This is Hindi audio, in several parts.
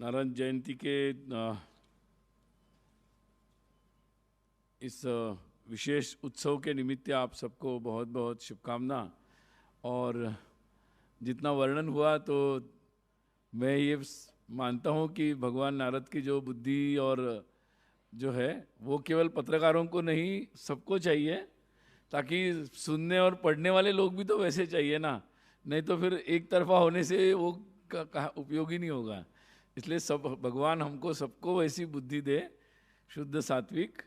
नारायण जयंती के इस विशेष उत्सव के निमित्त आप सबको बहुत बहुत शुभकामना। और जितना वर्णन हुआ तो मैं ये मानता हूँ कि भगवान नारद की जो बुद्धि और जो है वो केवल पत्रकारों को नहीं सबको चाहिए, ताकि सुनने और पढ़ने वाले लोग भी तो वैसे चाहिए ना, नहीं तो फिर एक तरफा होने से वो उपयोगी नहीं होगा। इसलिए सब भगवान हमको सबको वैसी बुद्धि दे, शुद्ध सात्विक,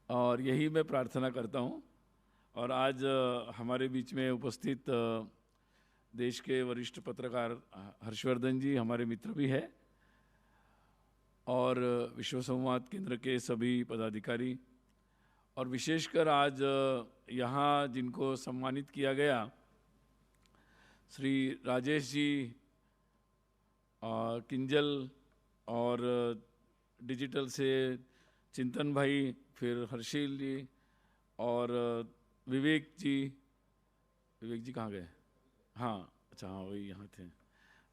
और यही मैं प्रार्थना करता हूँ। और आज हमारे बीच में उपस्थित देश के वरिष्ठ पत्रकार हर्षवर्धन जी हमारे मित्र भी है, और विश्व संवाद केंद्र के सभी पदाधिकारी, और विशेषकर आज यहाँ जिनको सम्मानित किया गया, श्री राजेश जी किंजल, और डिजिटल से चिंतन भाई, फिर हर्षिल जी, और विवेक जी कहाँ गए? हाँ, अच्छा, हाँ वही यहाँ थे,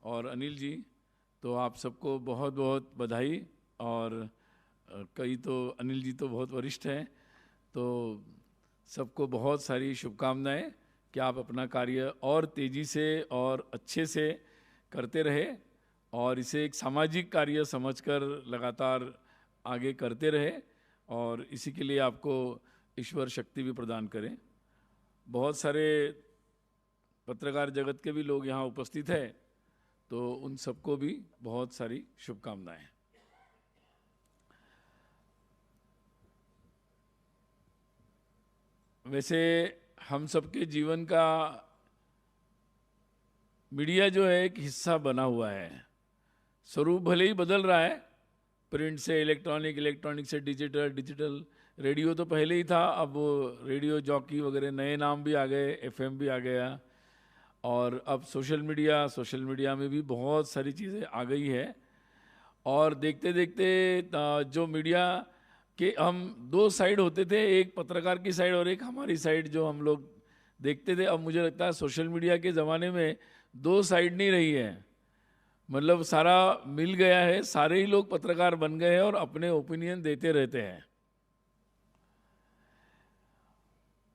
और अनिल जी। तो आप सबको बहुत बहुत बधाई। और कई तो अनिल जी तो बहुत वरिष्ठ हैं, तो सबको बहुत सारी शुभकामनाएं कि आप अपना कार्य और तेज़ी से और अच्छे से करते रहे, और इसे एक सामाजिक कार्य समझकर लगातार आगे करते रहे, और इसी के लिए आपको ईश्वर शक्ति भी प्रदान करें। बहुत सारे पत्रकार जगत के भी लोग यहाँ उपस्थित हैं, तो उन सबको भी बहुत सारी शुभकामनाएं। वैसे हम सबके जीवन का मीडिया जो है एक हिस्सा बना हुआ है। स्वरूप भले ही बदल रहा है, प्रिंट से इलेक्ट्रॉनिक, इलेक्ट्रॉनिक से डिजिटल, डिजिटल रेडियो तो पहले ही था, अब रेडियो जॉकी वगैरह नए नाम भी आ गए, एफएम भी आ गया, और अब सोशल मीडिया में भी बहुत सारी चीज़ें आ गई है। और देखते देखते जो मीडिया के हम दो साइड होते थे, एक पत्रकार की साइड और एक हमारी साइड जो हम लोग देखते थे, अब मुझे लगता है सोशल मीडिया के ज़माने में दो साइड नहीं रही है, मतलब सारा मिल गया है, सारे ही लोग पत्रकार बन गए हैं और अपने ओपिनियन देते रहते हैं।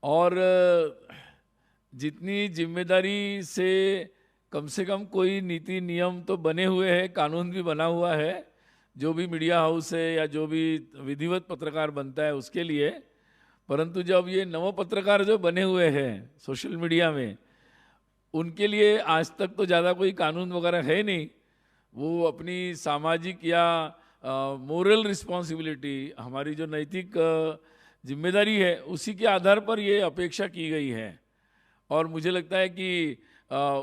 और जितनी जिम्मेदारी से कम कोई नीति नियम तो बने हुए हैं, कानून भी बना हुआ है, जो भी मीडिया हाउस है या जो भी विधिवत पत्रकार बनता है उसके लिए। परंतु जब ये नव पत्रकार जो बने हुए हैं सोशल मीडिया में, उनके लिए आज तक तो ज़्यादा कोई कानून वगैरह है नहीं। वो अपनी सामाजिक या मोरल रिस्पॉन्सिबिलिटी, हमारी जो नैतिक जिम्मेदारी है, उसी के आधार पर ये अपेक्षा की गई है। और मुझे लगता है कि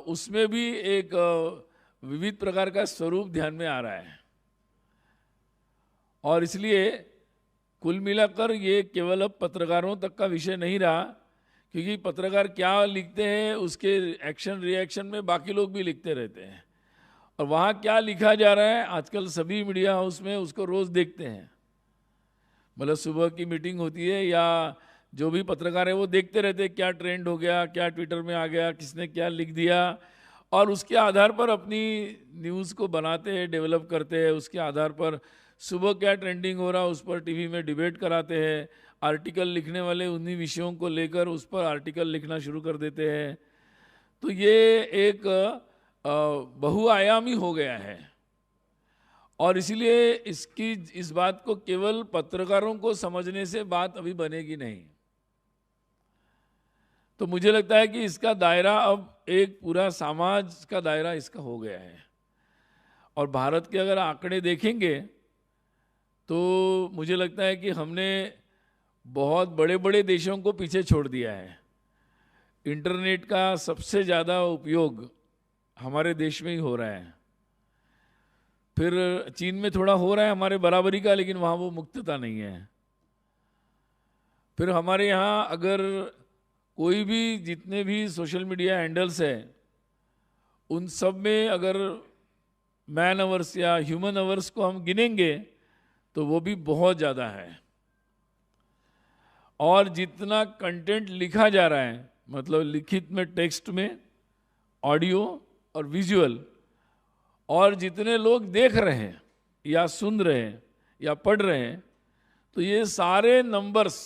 उसमें भी एक विविध प्रकार का स्वरूप ध्यान में आ रहा है। और इसलिए कुल मिलाकर ये केवल अब पत्रकारों तक का विषय नहीं रहा, क्योंकि पत्रकार क्या लिखते हैं उसके एक्शन रिएक्शन में बाकी लोग भी लिखते रहते हैं, और वहाँ क्या लिखा जा रहा है आजकल सभी मीडिया हाउस में उसको रोज़ देखते हैं। मतलब सुबह की मीटिंग होती है या जो भी पत्रकार है वो देखते रहते हैं क्या ट्रेंड हो गया, क्या ट्विटर में आ गया, किसने क्या लिख दिया, और उसके आधार पर अपनी न्यूज़ को बनाते हैं, डेवलप करते हैं। उसके आधार पर सुबह क्या ट्रेंडिंग हो रहा है उस पर टीवी में डिबेट कराते हैं। आर्टिकल लिखने वाले उन्हीं विषयों को लेकर उस पर आर्टिकल लिखना शुरू कर देते हैं। तो ये एक बहुआयामी हो गया है, और इसीलिए इस बात को केवल पत्रकारों को समझने से बात अभी बनेगी नहीं। तो मुझे लगता है कि इसका दायरा अब एक पूरा समाज का दायरा इसका हो गया है। और भारत के अगर आंकड़े देखेंगे तो मुझे लगता है कि हमने बहुत बड़े बड़े देशों को पीछे छोड़ दिया है। इंटरनेट का सबसे ज़्यादा उपयोग हमारे देश में ही हो रहा है, फिर चीन में थोड़ा हो रहा है हमारे बराबरी का, लेकिन वहाँ वो मुक्तता नहीं है। फिर हमारे यहाँ अगर कोई भी जितने भी सोशल मीडिया हैंडल्स है, उन सब में अगर मैन आवर्स या ह्यूमन आवर्स को हम गिनेंगे तो वो भी बहुत ज़्यादा है। और जितना कंटेंट लिखा जा रहा है, मतलब लिखित में, टेक्स्ट में, ऑडियो और विजुअल, और जितने लोग देख रहे हैं, या सुन रहे हैं या पढ़ रहे हैं, तो ये सारे नंबर्स,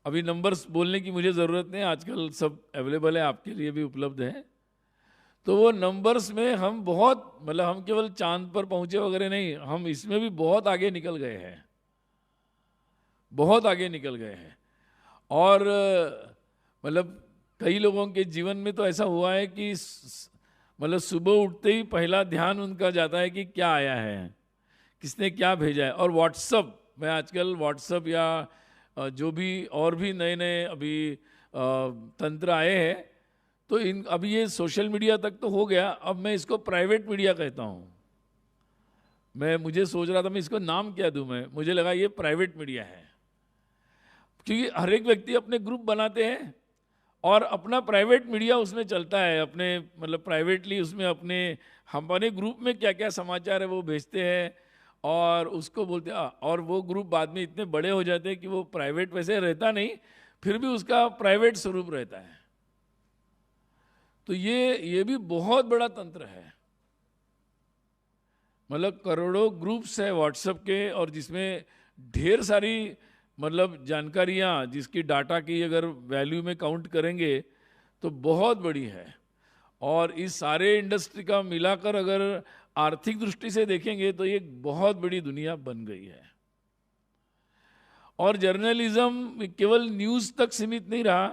अभी नंबर्स बोलने की मुझे ज़रूरत नहीं, आजकल सब अवेलेबल है, आपके लिए भी उपलब्ध है। तो वो नंबर्स में हम बहुत, मतलब हम केवल चांद पर पहुंचे वगैरह नहीं, हम इसमें भी बहुत आगे निकल गए हैं, बहुत आगे निकल गए हैं। और मतलब कई लोगों के जीवन में तो ऐसा हुआ है कि मतलब सुबह उठते ही पहला ध्यान उनका जाता है कि क्या आया है, किसने क्या भेजा है। और व्हाट्सअप, मैं आजकल व्हाट्सअप या जो भी और भी नए नए अभी तंत्र आए हैं, तो अभी ये सोशल मीडिया तक तो हो गया, अब मैं इसको प्राइवेट मीडिया कहता हूँ। मुझे सोच रहा था मैं इसको नाम क्या दूँ, मुझे लगा ये प्राइवेट मीडिया है, क्योंकि हर एक व्यक्ति अपने ग्रुप बनाते हैं और अपना प्राइवेट मीडिया उसमें चलता है, अपने मतलब प्राइवेटली उसमें हमारे ग्रुप में क्या क्या समाचार है वो भेजते हैं और उसको बोलते हैं। और वो ग्रुप बाद में इतने बड़े हो जाते हैं कि वो प्राइवेट वैसे रहता नहीं, फिर भी उसका प्राइवेट स्वरूप रहता है। तो ये भी बहुत बड़ा तंत्र है, मतलब करोड़ों ग्रुप्स है व्हाट्सएप के, और जिसमें ढेर सारी मतलब जानकारियाँ, जिसकी डाटा की अगर वैल्यू में काउंट करेंगे तो बहुत बड़ी है। और इस सारे इंडस्ट्री का मिलाकर अगर आर्थिक दृष्टि से देखेंगे तो ये बहुत बड़ी दुनिया बन गई है। और जर्नलिज्म केवल न्यूज़ तक सीमित नहीं रहा,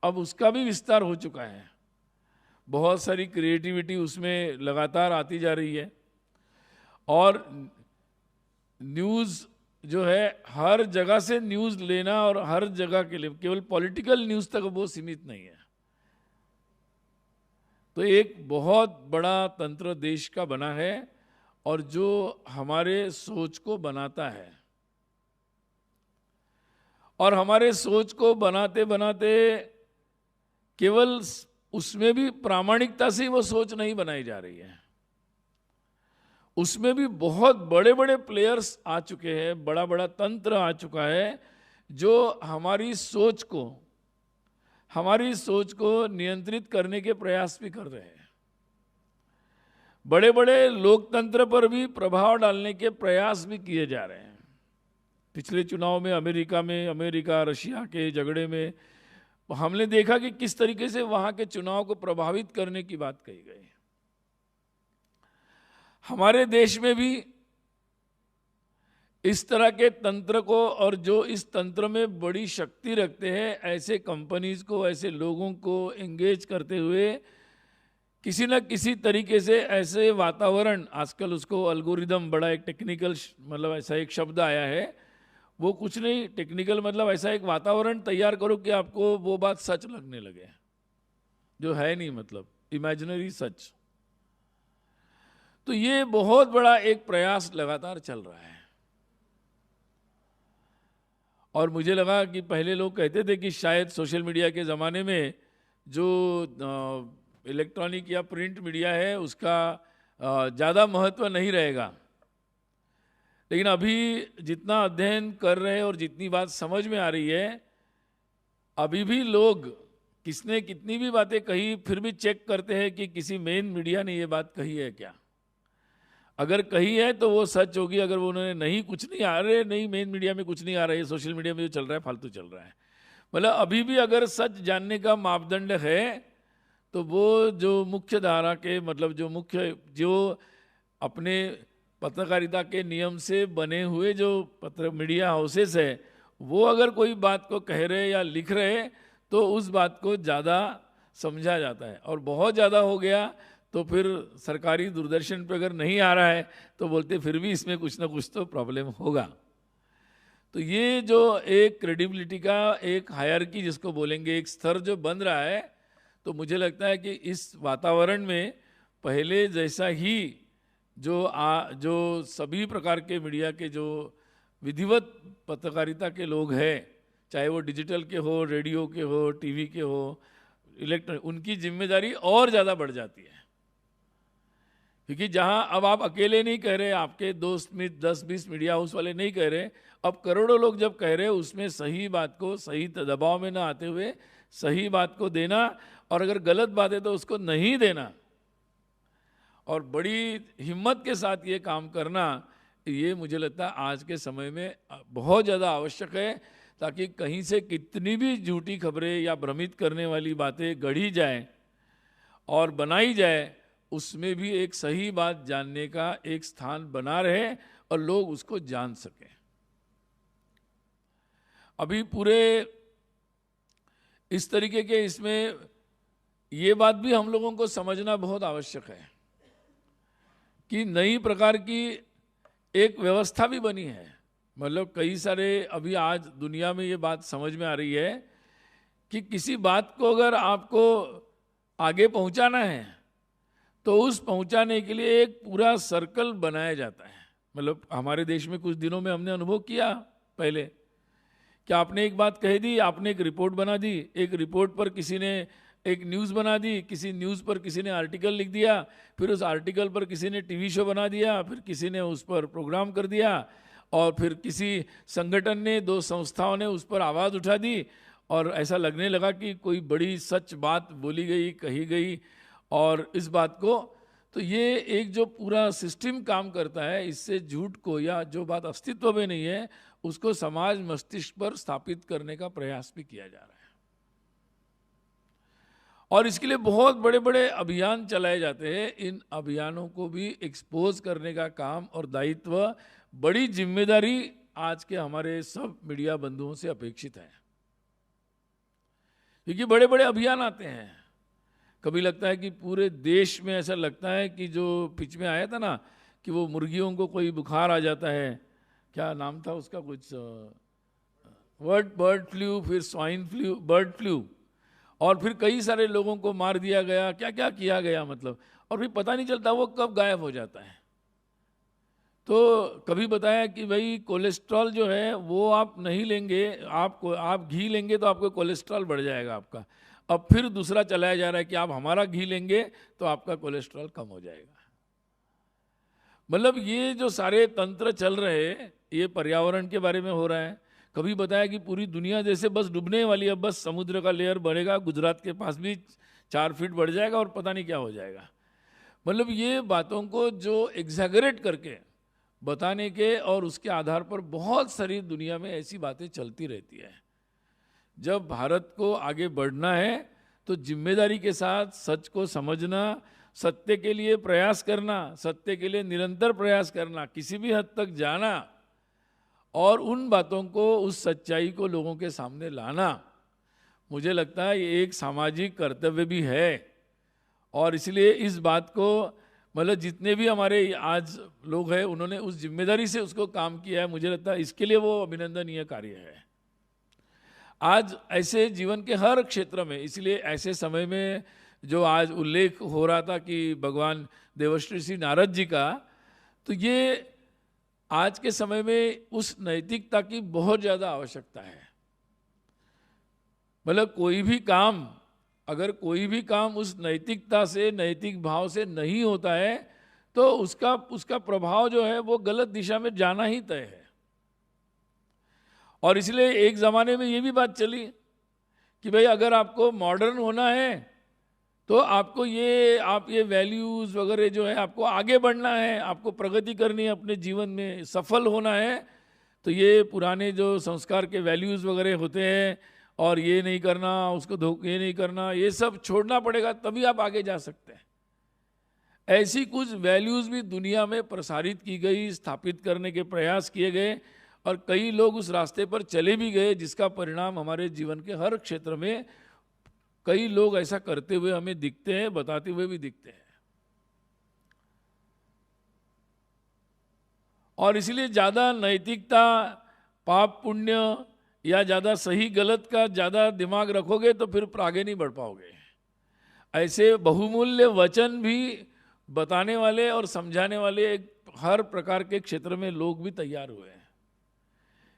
अब उसका भी विस्तार हो चुका है, बहुत सारी क्रिएटिविटी उसमें लगातार आती जा रही है। और न्यूज़ जो है, हर जगह से न्यूज़ लेना और हर जगह के लिए, केवल पॉलिटिकल न्यूज़ तक वो सीमित नहीं है। तो एक बहुत बड़ा तंत्र देश का बना है, और जो हमारे सोच को बनाता है, और हमारे सोच को बनाते बनाते केवल उसमें भी प्रामाणिकता से वो सोच नहीं बनाई जा रही है, उसमें भी बहुत बड़े बड़े प्लेयर्स आ चुके हैं, बड़ा बड़ा तंत्र आ चुका है जो हमारी सोच को नियंत्रित करने के प्रयास भी कर रहे हैं। बड़े बड़े लोकतंत्र पर भी प्रभाव डालने के प्रयास भी किए जा रहे हैं। पिछले चुनाव में अमेरिका रशिया के झगड़े में हमने देखा कि किस तरीके से वहां के चुनाव को प्रभावित करने की बात कही गई। हमारे देश में भी इस तरह के तंत्र को, और जो इस तंत्र में बड़ी शक्ति रखते हैं, ऐसे कंपनीज को, ऐसे लोगों को एंगेज करते हुए किसी न किसी तरीके से ऐसे वातावरण, आजकल उसको अल्गोरिदम, बड़ा एक टेक्निकल मतलब ऐसा एक शब्द आया है, वो कुछ नहीं टेक्निकल, मतलब ऐसा एक वातावरण तैयार करो कि आपको वो बात सच लगने लगे जो है नहीं, मतलब इमेजिनरी सच। तो ये बहुत बड़ा एक प्रयास लगातार चल रहा है। और मुझे लगा कि पहले लोग कहते थे कि शायद सोशल मीडिया के ज़माने में जो इलेक्ट्रॉनिक या प्रिंट मीडिया है उसका ज़्यादा महत्व नहीं रहेगा, लेकिन अभी जितना अध्ययन कर रहे हैं और जितनी बात समझ में आ रही है, अभी भी लोग किसने कितनी भी बातें कही फिर भी चेक करते हैं कि किसी मेन मीडिया ने ये बात कही है क्या। अगर कही है तो वो सच होगी, अगर वो उन्होंने नहीं, कुछ नहीं आ रहे, नहीं मेन मीडिया में कुछ नहीं आ रहा है, सोशल मीडिया में जो चल रहा है फालतू चल रहा है, मतलब अभी भी अगर सच जानने का मापदंड है तो वो जो मुख्य धारा के, मतलब जो अपने पत्रकारिता के नियम से बने हुए जो मीडिया हाउसेस है, वो अगर कोई बात को कह रहे या लिख रहे तो उस बात को ज़्यादा समझा जाता है। और बहुत ज़्यादा हो गया तो फिर सरकारी दूरदर्शन पे अगर नहीं आ रहा है तो बोलते फिर भी इसमें कुछ ना कुछ तो प्रॉब्लम होगा। तो ये जो एक क्रेडिबिलिटी का एक हायरार्की जिसको बोलेंगे, एक स्तर जो बन रहा है, तो मुझे लगता है कि इस वातावरण में पहले जैसा ही जो सभी प्रकार के मीडिया के जो विधिवत पत्रकारिता के लोग हैं, चाहे वो डिजिटल के हो, रेडियो के हो, टीवी के हो, इलेक्ट्रॉनिक, उनकी जिम्मेदारी और ज़्यादा बढ़ जाती है। क्योंकि जहां अब आप अकेले नहीं कह रहे, आपके दोस्त में 10-20 मीडिया हाउस वाले नहीं कह रहे, अब करोड़ों लोग जब कह रहे, उसमें सही बात को सही दबाव में ना आते हुए सही बात को देना, और अगर गलत बात है तो उसको नहीं देना। और बड़ी हिम्मत के साथ ये काम करना, ये मुझे लगता है आज के समय में बहुत ज़्यादा आवश्यक है, ताकि कहीं से कितनी भी झूठी खबरें या भ्रमित करने वाली बातें गढ़ी जाएं और बनाई जाए, उसमें भी एक सही बात जानने का एक स्थान बना रहे और लोग उसको जान सकें। अभी पूरे इस तरीके के इसमें ये बात भी हम लोगों को समझना बहुत आवश्यक है कि नई प्रकार की एक व्यवस्था भी बनी है। मतलब कई सारे अभी आज दुनिया में ये बात समझ में आ रही है कि किसी बात को अगर आपको आगे पहुंचाना है तो उस पहुंचाने के लिए एक पूरा सर्कल बनाया जाता है। मतलब हमारे देश में कुछ दिनों में हमने अनुभव किया पहले कि आपने एक बात कह दी, आपने एक रिपोर्ट बना दी, एक रिपोर्ट पर किसी ने एक न्यूज़ बना दी, किसी न्यूज़ पर किसी ने आर्टिकल लिख दिया, फिर उस आर्टिकल पर किसी ने टीवी शो बना दिया, फिर किसी ने उस पर प्रोग्राम कर दिया, और फिर किसी संगठन ने, दो संस्थाओं ने उस पर आवाज़ उठा दी और ऐसा लगने लगा कि कोई बड़ी सच बात बोली गई, कही गई। और इस बात को तो ये एक जो पूरा सिस्टम काम करता है, इससे झूठ को या जो बात अस्तित्व में नहीं है उसको समाज मस्तिष्क पर स्थापित करने का प्रयास भी किया जा रहा है। और इसके लिए बहुत बड़े बड़े अभियान चलाए जाते हैं। इन अभियानों को भी एक्सपोज करने का काम और दायित्व, बड़ी जिम्मेदारी आज के हमारे सब मीडिया बंधुओं से अपेक्षित है, क्योंकि बड़े बड़े अभियान आते हैं। कभी लगता है कि पूरे देश में ऐसा लगता है कि जो पिच में आया था ना कि वो मुर्गियों को कोई बुखार आ जाता है, क्या नाम था उसका, कुछ बर्ड फ्लू, फिर स्वाइन फ्लू, बर्ड फ्लू, और फिर कई सारे लोगों को मार दिया गया, क्या क्या किया गया मतलब, और फिर पता नहीं चलता वो कब गायब हो जाता है। तो कभी बताया कि भाई कोलेस्ट्रॉल जो है वो आप नहीं लेंगे, आप घी लेंगे तो आपको कोलेस्ट्रॉल बढ़ जाएगा आपका। अब फिर दूसरा चलाया जा रहा है कि आप हमारा घी लेंगे तो आपका कोलेस्ट्रॉल कम हो जाएगा। मतलब ये जो सारे तंत्र चल रहे हैं, ये पर्यावरण के बारे में हो रहा है। कभी बताया कि पूरी दुनिया जैसे बस डूबने वाली है, बस समुद्र का लेयर बढ़ेगा, गुजरात के पास भी 4 फीट बढ़ जाएगा और पता नहीं क्या हो जाएगा। मतलब ये बातों को जो एग्जैगरेट करके बताने के और उसके आधार पर बहुत सारी दुनिया में ऐसी बातें चलती रहती है। जब भारत को आगे बढ़ना है तो जिम्मेदारी के साथ सच को समझना, सत्य के लिए प्रयास करना, सत्य के लिए निरंतर प्रयास करना, किसी भी हद तक जाना और उन बातों को, उस सच्चाई को लोगों के सामने लाना, मुझे लगता है ये एक सामाजिक कर्तव्य भी है। और इसलिए इस बात को, मतलब जितने भी हमारे आज लोग हैं उन्होंने उस जिम्मेदारी से उसको काम किया है, मुझे लगता है इसके लिए वो अभिनंदनीय कार्य है। आज ऐसे जीवन के हर क्षेत्र में, इसलिए ऐसे समय में जो आज उल्लेख हो रहा था कि भगवान देवर्षि श्री नारद जी का, तो ये आज के समय में उस नैतिकता की बहुत ज़्यादा आवश्यकता है। मतलब कोई भी काम, अगर कोई भी काम उस नैतिकता से, नैतिक भाव से नहीं होता है तो उसका प्रभाव जो है वो गलत दिशा में जाना ही तय है। और इसलिए एक ज़माने में ये भी बात चली कि भाई अगर आपको मॉडर्न होना है तो आपको ये वैल्यूज़ वगैरह जो है, आपको आगे बढ़ना है, आपको प्रगति करनी है, अपने जीवन में सफल होना है, तो ये पुराने जो संस्कार के वैल्यूज़ वगैरह होते हैं और ये नहीं करना, उसको ये नहीं करना, ये सब छोड़ना पड़ेगा, तभी आप आगे जा सकते हैं। ऐसी कुछ वैल्यूज़ भी दुनिया में प्रसारित की गई, स्थापित करने के प्रयास किए गए और कई लोग उस रास्ते पर चले भी गए, जिसका परिणाम हमारे जीवन के हर क्षेत्र में कई लोग ऐसा करते हुए हमें दिखते हैं, बताते हुए भी दिखते हैं। और इसलिए ज़्यादा नैतिकता, पाप पुण्य या ज़्यादा सही गलत का ज़्यादा दिमाग रखोगे तो फिर आगे नहीं बढ़ पाओगे। ऐसे बहुमूल्य वचन भी बताने वाले और समझाने वाले हर प्रकार के क्षेत्र में लोग भी तैयार हुए हैं।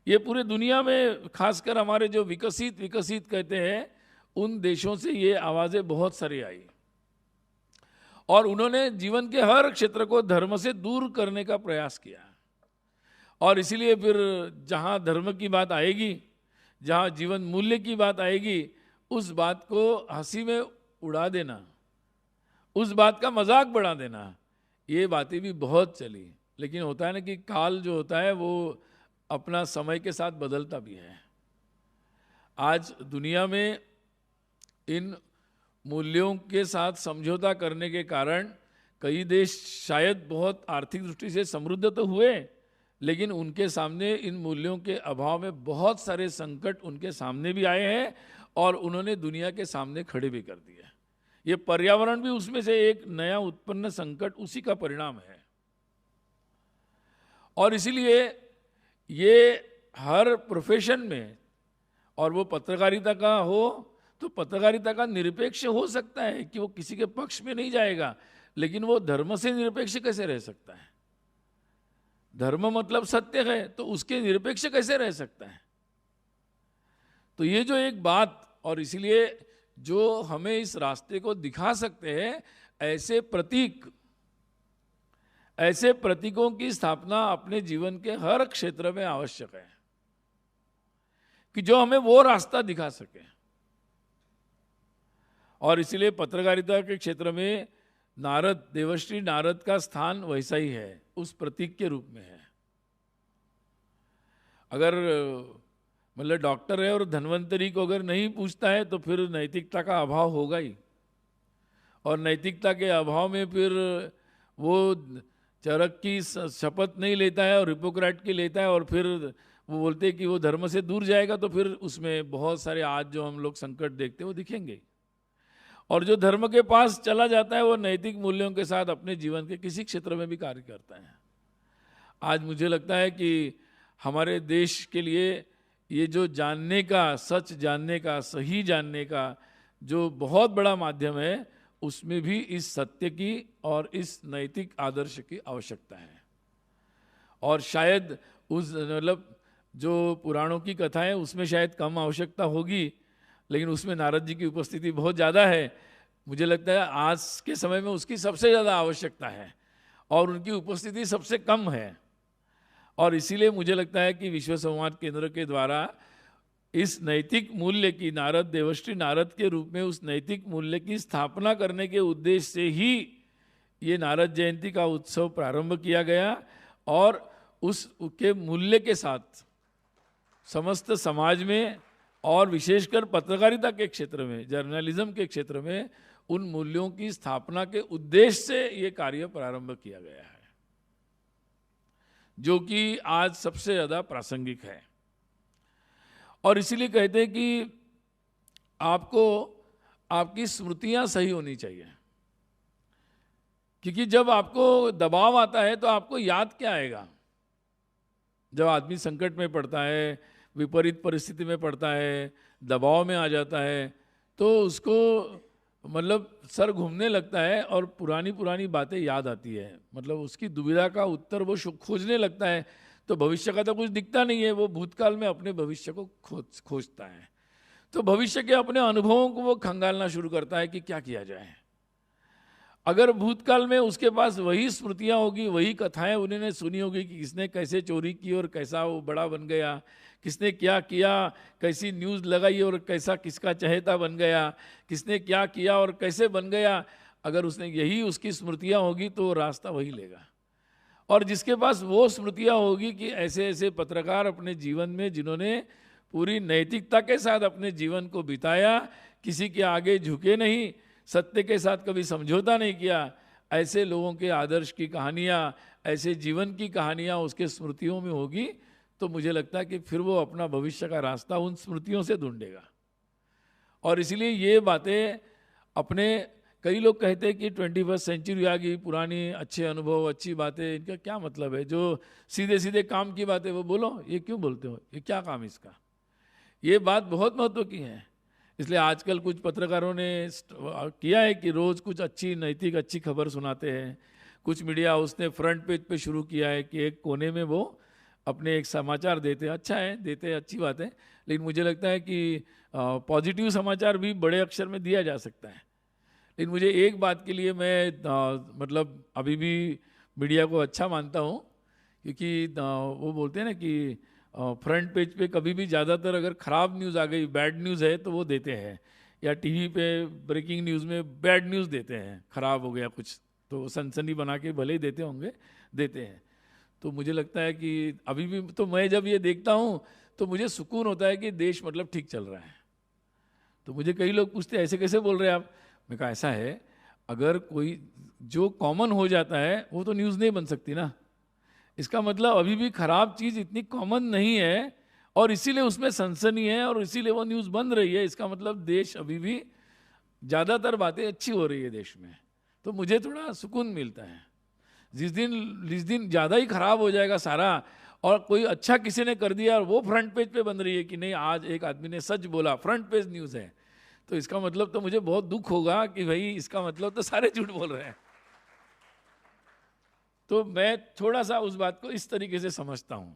ये पूरे दुनिया में, खासकर हमारे जो विकसित कहते हैं, उन देशों से ये आवाज़ें बहुत सारी आई और उन्होंने जीवन के हर क्षेत्र को धर्म से दूर करने का प्रयास किया। और इसीलिए फिर जहाँ धर्म की बात आएगी, जहाँ जीवन मूल्य की बात आएगी, उस बात को हंसी में उड़ा देना, उस बात का मजाक बढ़ा देना, ये बातें भी बहुत चली, लेकिन होता है ना कि काल जो होता है वो अपना समय के साथ बदलता भी है। आज दुनिया में इन मूल्यों के साथ समझौता करने के कारण कई देश शायद बहुत आर्थिक दृष्टि से समृद्ध तो हुए, लेकिन उनके सामने इन मूल्यों के अभाव में बहुत सारे संकट उनके सामने भी आए हैं और उन्होंने दुनिया के सामने खड़े भी कर दिए। ये पर्यावरण भी उसमें से एक नया उत्पन्न संकट उसी का परिणाम है। और इसीलिए ये हर प्रोफेशन में, और वो पत्रकारिता का हो तो पत्रकारिता का निरपेक्ष हो सकता है कि वो किसी के पक्ष में नहीं जाएगा, लेकिन वो धर्म से निरपेक्ष कैसे रह सकता है? धर्म मतलब सत्य है, तो उसके निरपेक्ष कैसे रह सकता है? तो ये जो एक बात, और इसीलिए जो हमें इस रास्ते को दिखा सकते हैं, ऐसे प्रतीकों की स्थापना अपने जीवन के हर क्षेत्र में आवश्यक है कि जो हमें वो रास्ता दिखा सके। और इसीलिए पत्रकारिता के क्षेत्र में नारद, देवर्षि नारद का स्थान वैसा ही है, उस प्रतीक के रूप में है। अगर मतलब डॉक्टर है और धन्वंतरी को अगर नहीं पूछता है तो फिर नैतिकता का अभाव होगा ही, और नैतिकता के अभाव में फिर वो चरक की शपथ नहीं लेता है और हिपोक्रेट की लेता है, और फिर वो बोलते हैं कि वो धर्म से दूर जाएगा, तो फिर उसमें बहुत सारे आज जो हम लोग संकट देखते हैं वो दिखेंगे। और जो धर्म के पास चला जाता है वो नैतिक मूल्यों के साथ अपने जीवन के किसी क्षेत्र में भी कार्य करता है। आज मुझे लगता है कि हमारे देश के लिए ये जो जानने का, सच जानने का, सही जानने का जो बहुत बड़ा माध्यम है, उसमें भी इस सत्य की और इस नैतिक आदर्श की आवश्यकता है। और शायद उस मतलब जो पुराणों की कथाएं उसमें शायद कम आवश्यकता होगी, लेकिन उसमें नारद जी की उपस्थिति बहुत ज़्यादा है। मुझे लगता है आज के समय में उसकी सबसे ज़्यादा आवश्यकता है और उनकी उपस्थिति सबसे कम है। और इसीलिए मुझे लगता है कि विश्व संवाद केंद्र के द्वारा इस नैतिक मूल्य की, नारद, देवर्षि नारद के रूप में उस नैतिक मूल्य की स्थापना करने के उद्देश्य से ही ये नारद जयंती का उत्सव प्रारंभ किया गया। और उसके मूल्य के साथ समस्त समाज में और विशेषकर पत्रकारिता के क्षेत्र में, जर्नलिज्म के क्षेत्र में उन मूल्यों की स्थापना के उद्देश्य से ये कार्य प्रारंभ किया गया है, जो कि आज सबसे ज़्यादा प्रासंगिक है। और इसीलिए कहते हैं कि आपको आपकी स्मृतियां सही होनी चाहिए, क्योंकि जब आपको दबाव आता है तो आपको याद क्या आएगा? जब आदमी संकट में पड़ता है, विपरीत परिस्थिति में पड़ता है, दबाव में आ जाता है, तो उसको मतलब सर घूमने लगता है और पुरानी पुरानी बातें याद आती है। मतलब उसकी दुविधा का उत्तर वो खोजने लगता है, तो भविष्य का तो कुछ दिखता नहीं है, वो भूतकाल में अपने भविष्य को खोजता है। तो भविष्य के अपने अनुभवों को वो खंगालना शुरू करता है कि क्या किया जाए। अगर भूतकाल में उसके पास वही स्मृतियाँ होगी, वही कथाएं उन्होंने सुनी होगी कि किसने कैसे चोरी की और कैसा वो बड़ा बन गया, किसने क्या किया, कैसी न्यूज़ लगाई और कैसा किसका चहेता बन गया, किसने क्या किया और कैसे बन गया, अगर उसने यही उसकी स्मृतियाँ होगी तो रास्ता वही लेगा। और जिसके पास वो स्मृतियाँ होगी कि ऐसे ऐसे पत्रकार अपने जीवन में जिन्होंने पूरी नैतिकता के साथ अपने जीवन को बिताया, किसी के आगे झुके नहीं, सत्य के साथ कभी समझौता नहीं किया, ऐसे लोगों के आदर्श की कहानियाँ, ऐसे जीवन की कहानियाँ उसके स्मृतियों में होगी, तो मुझे लगता है कि फिर वो अपना भविष्य का रास्ता उन स्मृतियों से ढूंढेगा। और इसलिए ये बातें अपने, कई लोग कहते हैं कि 21st सेंचुरी आ गई, पुरानी अच्छे अनुभव, अच्छी बातें, इनका क्या मतलब है? जो सीधे सीधे काम की बातें वो बोलो, ये क्यों बोलते हो, ये क्या काम इसका? ये बात बहुत महत्व की है। इसलिए आजकल कुछ पत्रकारों ने किया है कि रोज़ कुछ अच्छी नैतिक अच्छी खबर सुनाते हैं। कुछ मीडिया हाउस ने फ्रंट पेज पे शुरू किया है कि एक कोने में वो अपने एक समाचार देते हैं। अच्छा है, देते हैं, अच्छी बात है, लेकिन मुझे लगता है कि पॉजिटिव समाचार भी बड़े अक्षर में दिया जा सकता है। लेकिन मुझे एक बात के लिए मैं मतलब अभी भी मीडिया को अच्छा मानता हूँ, क्योंकि वो बोलते हैं ना कि फ्रंट पेज पे कभी भी ज़्यादातर अगर ख़राब न्यूज़ आ गई, बैड न्यूज़ है तो वो देते हैं, या टीवी पे ब्रेकिंग न्यूज़ में बैड न्यूज़ देते हैं, ख़राब हो गया कुछ तो सनसनी बना के भले ही देते होंगे, देते हैं। तो मुझे लगता है कि अभी भी तो मैं जब ये देखता हूँ तो मुझे सुकून होता है कि देश मतलब ठीक चल रहा है। तो मुझे कई लोग पूछते हैं ऐसे कैसे बोल रहे हैं आप, मैं कहा ऐसा है, अगर कोई जो कॉमन हो जाता है वो तो न्यूज़ नहीं बन सकती ना। इसका मतलब अभी भी खराब चीज़ इतनी कॉमन नहीं है और इसीलिए उसमें सनसनी है और इसीलिए वो न्यूज़ बन रही है। इसका मतलब देश अभी भी ज़्यादातर बातें अच्छी हो रही है देश में, तो मुझे थोड़ा सुकून मिलता है। जिस दिन ज़्यादा ही खराब हो जाएगा सारा और कोई अच्छा किसी ने कर दिया और वो फ्रंट पेज पे बन रही है कि नहीं आज एक आदमी ने सच बोला, फ्रंट पेज न्यूज़ है, तो इसका मतलब तो मुझे बहुत दुख होगा कि भाई इसका मतलब तो सारे झूठ बोल रहे हैं। तो मैं थोड़ा सा उस बात को इस तरीके से समझता हूँ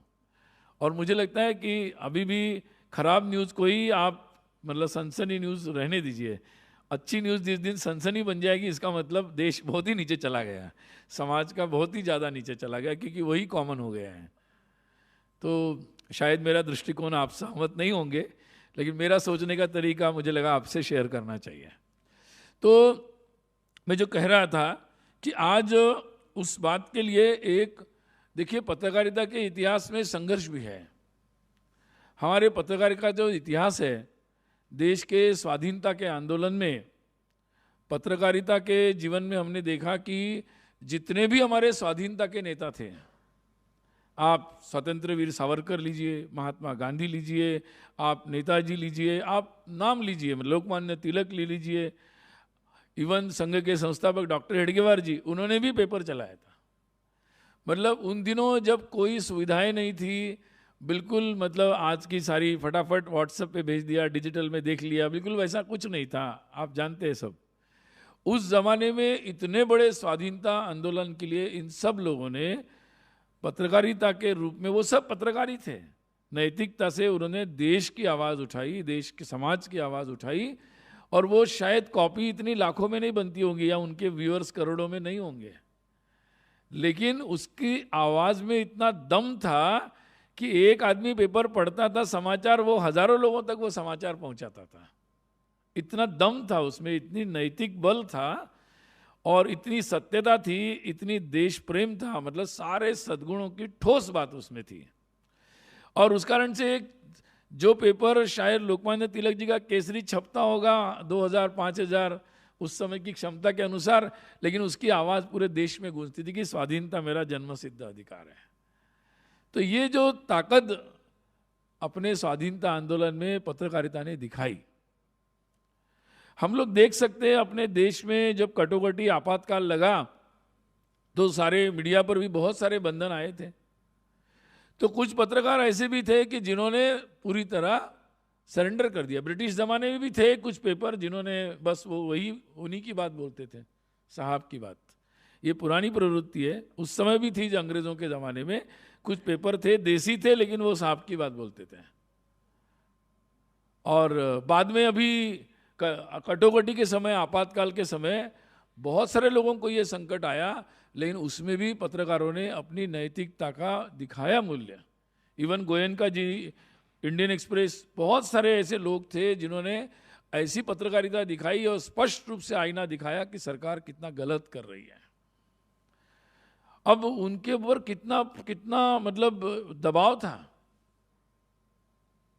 और मुझे लगता है कि अभी भी खराब न्यूज़ को ही आप मतलब सनसनी न्यूज़ रहने दीजिए। अच्छी न्यूज़ जिस दिन सनसनी बन जाएगी इसका मतलब देश बहुत ही नीचे चला गया, समाज का बहुत ही ज़्यादा नीचे चला गया, क्योंकि वही कॉमन हो गया है। तो शायद मेरा दृष्टिकोण आप सहमत नहीं होंगे, लेकिन मेरा सोचने का तरीका मुझे लगा आपसे शेयर करना चाहिए। तो मैं जो कह रहा था कि आज उस बात के लिए एक देखिए पत्रकारिता के इतिहास में संघर्ष भी है। हमारे पत्रकारिता का जो इतिहास है, देश के स्वाधीनता के आंदोलन में पत्रकारिता के जीवन में हमने देखा कि जितने भी हमारे स्वाधीनता के नेता थे, आप स्वतंत्र वीर सावरकर लीजिए, महात्मा गांधी लीजिए, आप नेताजी लीजिए, आप नाम लीजिए, लोकमान्य तिलक ले लीजिए, इवन संघ के संस्थापक डॉक्टर हेडगेवार जी, उन्होंने भी पेपर चलाया था। मतलब उन दिनों जब कोई सुविधाएं नहीं थी, बिल्कुल मतलब आज की सारी फटाफट व्हाट्सएप पे भेज दिया, डिजिटल में देख लिया, बिल्कुल वैसा कुछ नहीं था, आप जानते हैं सब। उस जमाने में इतने बड़े स्वाधीनता आंदोलन के लिए इन सब लोगों ने पत्रकारिता के रूप में, वो सब पत्रकारी थे, नैतिकता से उन्होंने देश की आवाज़ उठाई, देश के समाज की आवाज़ उठाई। और वो शायद कॉपी इतनी लाखों में नहीं बनती होंगी या उनके व्यूअर्स करोड़ों में नहीं होंगे, लेकिन उसकी आवाज़ में इतना दम था कि एक आदमी पेपर पढ़ता था, समाचार वो हजारों लोगों तक वो समाचार पहुंचाता था। इतना दम था उसमें, इतनी नैतिक बल था और इतनी सत्यता थी, इतनी देश प्रेम था, मतलब सारे सद्गुणों की ठोस बात उसमें थी। और उस कारण से एक जो पेपर शायद लोकमान्य तिलक जी का केसरी छपता होगा 2000-5000 उस समय की क्षमता के अनुसार, लेकिन उसकी आवाज़ पूरे देश में गूंजती थी कि स्वाधीनता मेरा जन्मसिद्ध अधिकार है। तो ये जो ताकत अपने स्वाधीनता आंदोलन में पत्रकारिता ने दिखाई, हम लोग देख सकते हैं अपने देश में जब कटोकटी आपातकाल लगा तो सारे मीडिया पर भी बहुत सारे बंधन आए थे। तो कुछ पत्रकार ऐसे भी थे कि जिन्होंने पूरी तरह सरेंडर कर दिया। ब्रिटिश ज़माने में भी थे कुछ पेपर जिन्होंने बस वो वही उन्हीं की बात बोलते थे, साहब की बात। ये पुरानी प्रवृत्ति है, उस समय भी थी जो अंग्रेज़ों के ज़माने में कुछ पेपर थे, देसी थे, लेकिन वो साहब की बात बोलते थे। और बाद में अभी कटोकटी के समय, आपातकाल के समय बहुत सारे लोगों को ये संकट आया, लेकिन उसमें भी पत्रकारों ने अपनी नैतिकता का दिखाया मूल्य। इवन गोयनका जी, इंडियन एक्सप्रेस, बहुत सारे ऐसे लोग थे जिन्होंने ऐसी पत्रकारिता दिखाई और स्पष्ट रूप से आईना दिखाया कि सरकार कितना गलत कर रही है। अब उनके ऊपर कितना कितना मतलब दबाव था,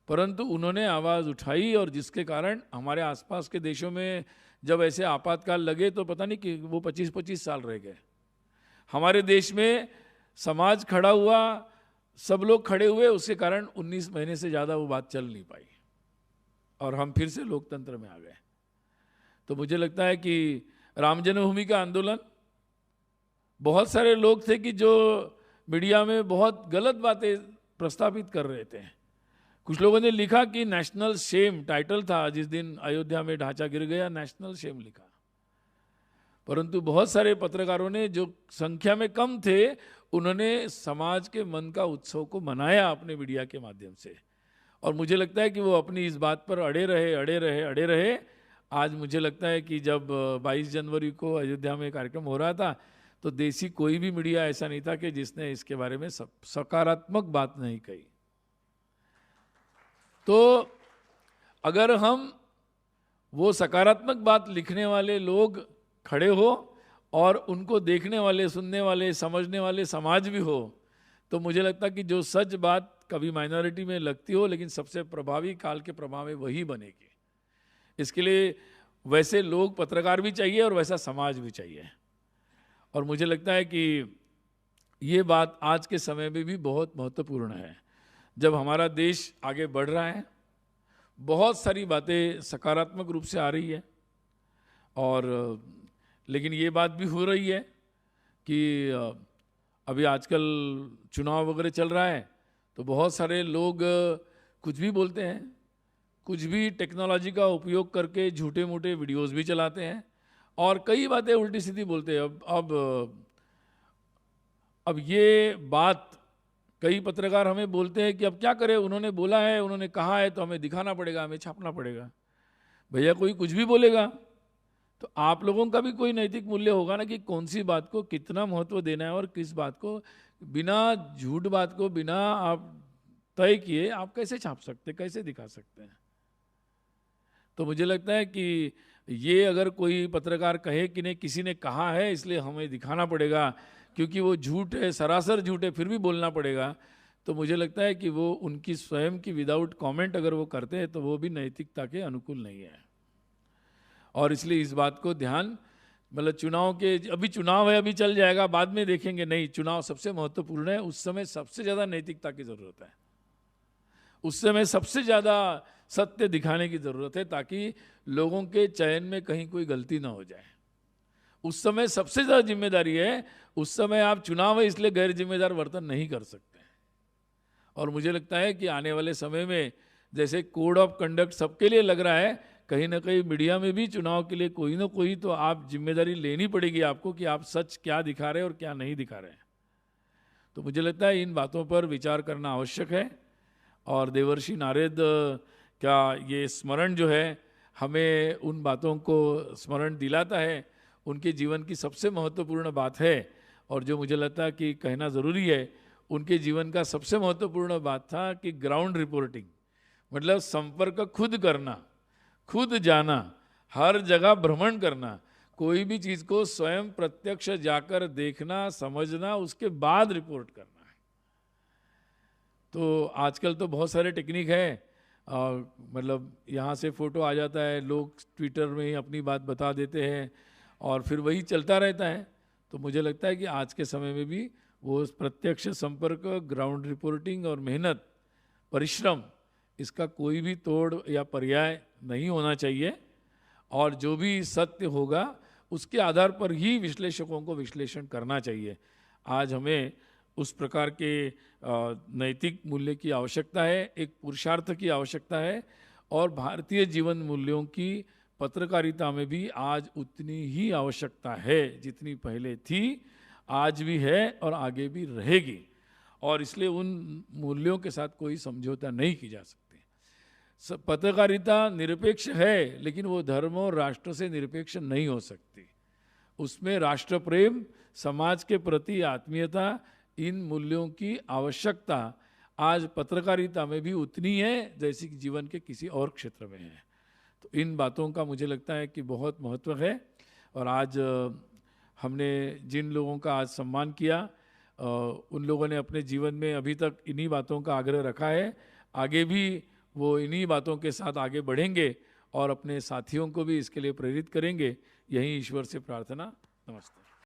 परंतु उन्होंने आवाज़ उठाई और जिसके कारण हमारे आसपास के देशों में जब ऐसे आपातकाल लगे तो पता नहीं कि वो 25-25 साल रह गए। हमारे देश में समाज खड़ा हुआ, सब लोग खड़े हुए, उसके कारण 19 महीने से ज़्यादा वो बात चल नहीं पाई और हम फिर से लोकतंत्र में आ गए। तो मुझे लगता है कि राम जन्मभूमि का आंदोलन, बहुत सारे लोग थे कि जो मीडिया में बहुत गलत बातें प्रस्तावित कर रहे थे। कुछ लोगों ने लिखा कि नेशनल शेम टाइटल था जिस दिन अयोध्या में ढांचा गिर गया, नेशनल शेम लिखा। परंतु बहुत सारे पत्रकारों ने, जो संख्या में कम थे, उन्होंने समाज के मन का उत्सव को मनाया अपने मीडिया के माध्यम से। और मुझे लगता है कि वो अपनी इस बात पर अड़े रहे। आज मुझे लगता है कि जब 22 जनवरी को अयोध्या में कार्यक्रम हो रहा था तो देसी कोई भी मीडिया ऐसा नहीं था कि जिसने इसके बारे में सकारात्मक बात नहीं कही। तो अगर हम वो सकारात्मक बात लिखने वाले लोग खड़े हो और उनको देखने वाले, सुनने वाले, समझने वाले समाज भी हो, तो मुझे लगता है कि जो सच बात कभी माइनॉरिटी में लगती हो लेकिन सबसे प्रभावी काल के प्रभाव में वही बनेगी। इसके लिए वैसे लोग, पत्रकार भी चाहिए और वैसा समाज भी चाहिए। और मुझे लगता है कि ये बात आज के समय में भी बहुत महत्वपूर्ण है। जब हमारा देश आगे बढ़ रहा है, बहुत सारी बातें सकारात्मक रूप से आ रही है, और लेकिन ये बात भी हो रही है कि अभी आजकल चुनाव वगैरह चल रहा है, तो बहुत सारे लोग कुछ भी बोलते हैं, कुछ भी टेक्नोलॉजी का उपयोग करके झूठे मूठे वीडियोस भी चलाते हैं और कई बातें उल्टी सीधी बोलते हैं। अब ये बात कई पत्रकार हमें बोलते हैं कि अब क्या करें, उन्होंने बोला है, उन्होंने कहा है, तो हमें दिखाना पड़ेगा, हमें छापना पड़ेगा। भैया कोई कुछ भी बोलेगा तो आप लोगों का भी कोई नैतिक मूल्य होगा ना, कि कौन सी बात को कितना महत्व देना है और किस बात को बिना झूठ बात को बिना आप तय किए आप कैसे छाप सकते, कैसे दिखा सकते हैं। तो मुझे लगता है कि ये अगर कोई पत्रकार कहे कि नहीं किसी ने कहा है इसलिए हमें दिखाना पड़ेगा क्योंकि वो झूठ है, सरासर झूठ है, फिर भी बोलना पड़ेगा, तो मुझे लगता है कि वो उनकी स्वयं की विदाउट कमेंट अगर वो करते हैं तो वो भी नैतिकता के अनुकूल नहीं है। और इसलिए इस बात को ध्यान, मतलब चुनाव के, अभी चुनाव है, अभी चल जाएगा, बाद में देखेंगे, नहीं, चुनाव सबसे महत्वपूर्ण है, उस समय सबसे ज़्यादा नैतिकता की ज़रूरत है, उस समय सबसे ज़्यादा सत्य दिखाने की ज़रूरत है ताकि लोगों के चयन में कहीं कोई गलती ना हो जाए। उस समय सबसे ज़्यादा जिम्मेदारी है, उस समय आप चुनाव है इसलिए गैर जिम्मेदार वर्तन नहीं कर सकते। और मुझे लगता है कि आने वाले समय में जैसे कोड ऑफ कंडक्ट सबके लिए लग रहा है, कहीं ना कहीं मीडिया में भी चुनाव के लिए कोई ना कोई तो आप जिम्मेदारी लेनी पड़ेगी आपको कि आप सच क्या दिखा रहे हैं और क्या नहीं दिखा रहे हैं। तो मुझे लगता है इन बातों पर विचार करना आवश्यक है। और देवर्षि नारद का ये स्मरण जो है हमें उन बातों को स्मरण दिलाता है, उनके जीवन की सबसे महत्वपूर्ण बात है। और जो मुझे लगता है कि कहना ज़रूरी है, उनके जीवन का सबसे महत्वपूर्ण बात था कि ग्राउंड रिपोर्टिंग, मतलब संपर्क खुद करना, खुद जाना, हर जगह भ्रमण करना, कोई भी चीज़ को स्वयं प्रत्यक्ष जाकर देखना, समझना, उसके बाद रिपोर्ट करना है। तो आजकल तो बहुत सारे टेक्निक है, मतलब यहाँ से फ़ोटो आ जाता है, लोग ट्विटर में ही अपनी बात बता देते हैं और फिर वही चलता रहता है। तो मुझे लगता है कि आज के समय में भी वो प्रत्यक्ष संपर्क, ग्राउंड रिपोर्टिंग और मेहनत, परिश्रम, इसका कोई भी तोड़ या पर्याय नहीं होना चाहिए। और जो भी सत्य होगा उसके आधार पर ही विश्लेषकों को विश्लेषण करना चाहिए। आज हमें उस प्रकार के नैतिक मूल्य की आवश्यकता है, एक पुरुषार्थ की आवश्यकता है, और भारतीय जीवन मूल्यों की पत्रकारिता में भी आज उतनी ही आवश्यकता है जितनी पहले थी, आज भी है और आगे भी रहेगी। और इसलिए उन मूल्यों के साथ कोई समझौता नहीं की जा सकती। पत्रकारिता निरपेक्ष है, लेकिन वो धर्म और राष्ट्र से निरपेक्ष नहीं हो सकती। उसमें राष्ट्र प्रेम, समाज के प्रति आत्मीयता, इन मूल्यों की आवश्यकता आज पत्रकारिता में भी उतनी है जैसी कि जीवन के किसी और क्षेत्र में है। तो इन बातों का मुझे लगता है कि बहुत महत्व है। और आज हमने जिन लोगों का आज सम्मान किया, उन लोगों ने अपने जीवन में अभी तक इन्हीं बातों का आग्रह रखा है, आगे भी वो इन्हीं बातों के साथ आगे बढ़ेंगे और अपने साथियों को भी इसके लिए प्रेरित करेंगे। यही ईश्वर से प्रार्थना। नमस्ते।